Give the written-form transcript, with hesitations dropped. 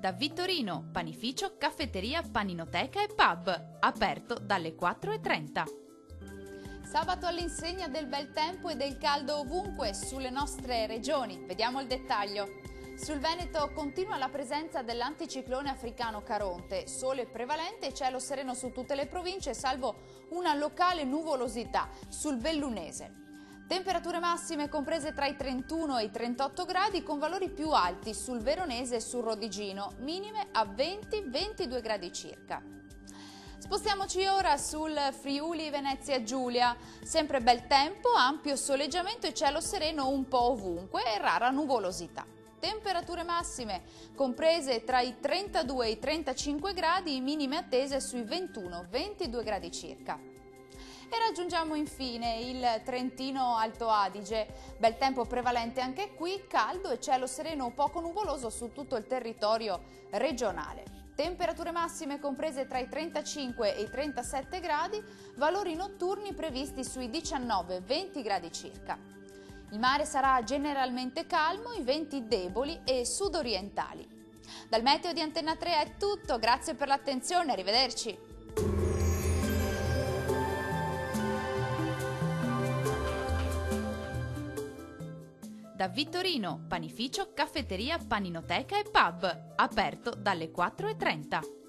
Da Vittorino, panificio, caffetteria, paninoteca e pub, aperto dalle 4:30. Sabato all'insegna del bel tempo e del caldo ovunque sulle nostre regioni. Vediamo il dettaglio. Sul Veneto continua la presenza dell'anticiclone africano Caronte, sole prevalente e cielo sereno su tutte le province, salvo una locale nuvolosità sul Bellunese. Temperature massime comprese tra i 31 e i 38 gradi con valori più alti sul Veronese e sul Rodigino, minime a 20-22 gradi circa. Spostiamoci ora sul Friuli Venezia Giulia, sempre bel tempo, ampio soleggiamento e cielo sereno un po' ovunque e rara nuvolosità. Temperature massime comprese tra i 32 e i 35 gradi, minime attese sui 21-22 gradi circa. E raggiungiamo infine il Trentino Alto Adige, bel tempo prevalente anche qui, caldo e cielo sereno poco nuvoloso su tutto il territorio regionale. Temperature massime comprese tra i 35 e i 37 gradi, valori notturni previsti sui 19-20 gradi circa. Il mare sarà generalmente calmo, i venti deboli e sudorientali. Dal meteo di Antenna 3 è tutto, grazie per l'attenzione, arrivederci! Da Vittorino, panificio, caffetteria, paninoteca e pub, aperto dalle 4:30.